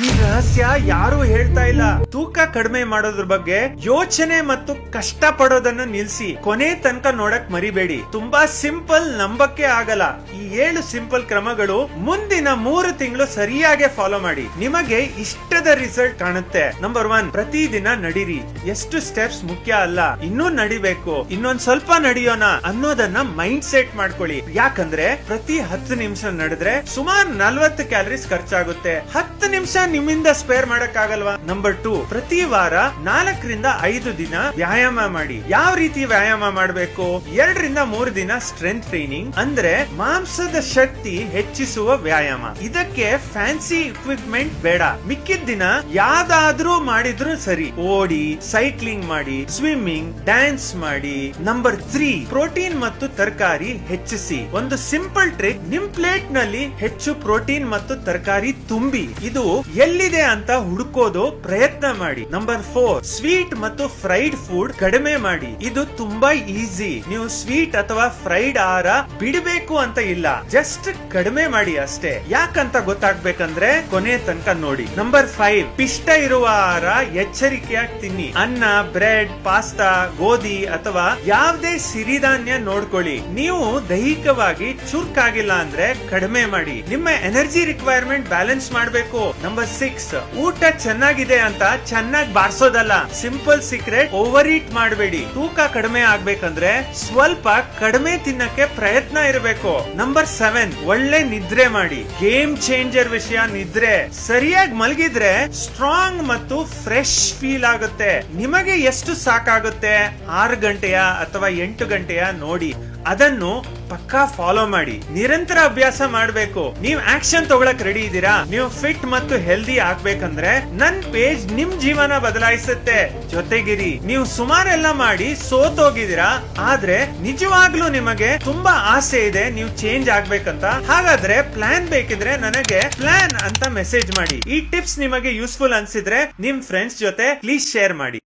ಈ ರಹಸ್ಯ ಯಾರು ಹೇಳ್ತಾ ಇಲ್ಲ. ತೂಕ ಕಡಿಮೆ ಮಾಡೋದ್ರ ಬಗ್ಗೆ ಯೋಚನೆ ಮತ್ತು ಕಷ್ಟ ಪಡೋದನ್ನ ನಿಲ್ಸಿ ಕೊನೆ ತನಕ ನೋಡಕ್ ಮರಿಬೇಡಿ. ತುಂಬಾ ಸಿಂಪಲ್, ನಂಬಕ್ಕೆ ಆಗಲ್ಲ. ಈ 7 ಸಿಂಪಲ್ ಕ್ರಮಗಳು ಮುಂದಿನ 3 ತಿಂಗಳು ಸರಿಯಾಗಿ ಫಾಲೋ ಮಾಡಿ, ನಿಮಗೆ ಇಷ್ಟದ ರಿಸಲ್ಟ್ ಕಾಣುತ್ತೆ. ನಂಬರ್ 1, ಪ್ರತಿದಿನ ನಡೀರಿ. ಎಷ್ಟು ಸ್ಟೆಪ್ಸ್ ಮುಖ್ಯ ಅಲ್ಲ, ಇನ್ನೂ ನಡಿಬೇಕು, ಇನ್ನೊಂದ್ ಸ್ವಲ್ಪ ನಡಿಯೋಣ ಅನ್ನೋದನ್ನ ಮೈಂಡ್ ಸೆಟ್ ಮಾಡ್ಕೊಳ್ಳಿ. ಯಾಕಂದ್ರೆ ಪ್ರತಿ 10 ನಿಮಿಷ ನಡೆದ್ರೆ ಸುಮಾರು 40 ಕ್ಯಾಲರೀಸ್ ಖರ್ಚಾಗುತ್ತೆ. 10 ನಿಮಿಷ ನಿಮ್ಮಿಂದ ಸ್ಪೇರ್ ಮಾಡಕ್ ಆಗಲ್ವಾ? ನಂಬರ್ 2, ಪ್ರತಿ ವಾರ 4 ರಿಂದ 5 ದಿನ ವ್ಯಾಯಾಮ ಮಾಡಿ. ಯಾವ ರೀತಿ ವ್ಯಾಯಾಮ ಮಾಡಬೇಕು? 2 ರಿಂದ 3 ದಿನ ಸ್ಟ್ರೆಂತ್ ಟ್ರೈನಿಂಗ್, ಅಂದ್ರೆ ಮಾಂಸದ ಶಕ್ತಿ ಹೆಚ್ಚಿಸುವ ವ್ಯಾಯಾಮ. ಇದಕ್ಕೆ ಫ್ಯಾನ್ಸಿ ಇಕ್ವಿಪ್ಮೆಂಟ್ ಬೇಡ. ಮಿಕ್ಕಿದ ದಿನ ಯಾವ್ದಾದ್ರೂ ಮಾಡಿದ್ರು ಸರಿ. ಓಡಿ, ಸೈಕ್ಲಿಂಗ್ ಮಾಡಿ, ಸ್ವಿಮ್ಮಿಂಗ್, ಡ್ಯಾನ್ಸ್ ಮಾಡಿ. ನಂಬರ್ 3, ಪ್ರೋಟೀನ್ ಮತ್ತು ತರಕಾರಿ ಹೆಚ್ಚಿಸಿ. ಒಂದು ಸಿಂಪಲ್ ಟ್ರಿಕ್, ನಿಮ್ ಪ್ಲೇಟ್ ನಲ್ಲಿ ಹೆಚ್ಚು ಪ್ರೋಟೀನ್ ಮತ್ತು ತರಕಾರಿ ತುಂಬಿ ಇದು ಎಲ್ಲಿದೆ ಅಂತ ಹುಡುಕೋದು ಪ್ರಯತ್ನ ಮಾಡಿ. ನಂಬರ್ 4, ಸ್ವೀಟ್ ಮತ್ತು ಫ್ರೈಡ್ ಫುಡ್ ಕಡಿಮೆ ಮಾಡಿ. ಇದು ತುಂಬಾ ಈಸಿ. ನೀವು ಸ್ವೀಟ್ ಅಥವಾ ಫ್ರೈಡ್ ಆಹಾರ ಬಿಡಬೇಕು ಅಂತ ಇಲ್ಲ, ಜಸ್ಟ್ ಕಡಿಮೆ ಮಾಡಿ ಅಷ್ಟೇ. ಯಾಕಂತ ಗೊತ್ತಾಗ್ಬೇಕಂದ್ರೆ ಕೊನೆ ತನಕ ನೋಡಿ. ನಂಬರ್ 5, ಪಿಷ್ಟ ಇರುವ ಆಹಾರ ಎಚ್ಚರಿಕೆಯಾಗಿ ತಿನ್ನಿ. ಅನ್ನ, ಬ್ರೆಡ್, ಪಾಸ್ತಾ, ಗೋಧಿ ಅಥವಾ ಯಾವುದೇ ಸಿರಿಧಾನ್ಯ ನೋಡ್ಕೊಳ್ಳಿ. ನೀವು ದೈಹಿಕವಾಗಿ ಚುರುಕಾಗಿಲ್ಲ ಅಂದ್ರೆ ಕಡಿಮೆ ಮಾಡಿ. ನಿಮ್ಮ ಎನರ್ಜಿ ರಿಕ್ವೈರ್ಮೆಂಟ್ ಬ್ಯಾಲೆನ್ಸ್ ಮಾಡಬೇಕು. ನಂಬರ್ 6, ಊಟ ಚೆನ್ನಾಗಿದೆ ಅಂತ ಚೆನ್ನಾಗಿ ಬಾರಿಸೋದಲ್ಲ. ಸಿಂಪಲ್ ಸೀಕ್ರೆಟ್, ಓವರ್ ಈಟ್ ಮಾಡಬೇಡಿ. ತೂಕ ಕಡಿಮೆ ಆಗ್ಬೇಕಂದ್ರೆ ಸ್ವಲ್ಪ ಕಡಿಮೆ ತಿನ್ನಕ್ಕೆ ಪ್ರಯತ್ನ ಇರಬೇಕು. ನಂಬರ್ 7, ಒಳ್ಳೆ ನಿದ್ರೆ ಮಾಡಿ. ಗೇಮ್ ಚೇಂಜರ್ ವಿಷಯ ನಿದ್ರೆ. ಸರಿಯಾಗಿ ಮಲಗಿದ್ರೆ ಸ್ಟ್ರಾಂಗ್ ಮತ್ತು ಫ್ರೆಶ್ ಫೀಲ್ ಆಗುತ್ತೆ. ನಿಮಗೆ ಎಷ್ಟು ಸಾಕಾಗುತ್ತೆ? 6 ಗಂಟೆಯ ಅಥವಾ 8 ಗಂಟೆಯ ನೋಡಿ. ಅದನ್ನು ಪಕ್ಕಾ ಫಾಲೋ ಮಾಡಿ. ನಿರಂತರ ಅಭ್ಯಾಸ ಮಾಡಬೇಕು. ನೀವು ಆಕ್ಷನ್ ತಗೊಳಕ್ ರೆಡಿ ಇದ್ದೀರಾ? ನೀವು ಫಿಟ್ ಮತ್ತು ಹೆಲ್ದಿ ಆಗ್ಬೇಕಂದ್ರೆ ನನ್ ಪೇಜ್ ನಿಮ್ ಜೀವನ ಬದಲಾಯಿಸುತ್ತೆ. ಜೊತೆಗಿರಿ. ನೀವು ಸುಮಾರೆಲ್ಲ ಮಾಡಿ ಸೋತೋಗಿದ್ದೀರಾ, ಆದ್ರೆ ನಿಜವಾಗ್ಲೂ ನಿಮಗೆ ತುಂಬಾ ಆಸೆ ಇದೆ ನೀವು ಚೇಂಜ್ ಆಗ್ಬೇಕಂತ. ಹಾಗಾದ್ರೆ ಪ್ಲಾನ್ ಬೇಕಿದ್ರೆ ನನಗೆ ಪ್ಲಾನ್ ಅಂತ ಮೆಸೇಜ್ ಮಾಡಿ. ಈ ಟಿಪ್ಸ್ ನಿಮಗೆ ಯೂಸ್ಫುಲ್ ಅನ್ಸಿದ್ರೆ ನಿಮ್ ಫ್ರೆಂಡ್ಸ್ ಜೊತೆ ಪ್ಲೀಸ್ ಶೇರ್ ಮಾಡಿ.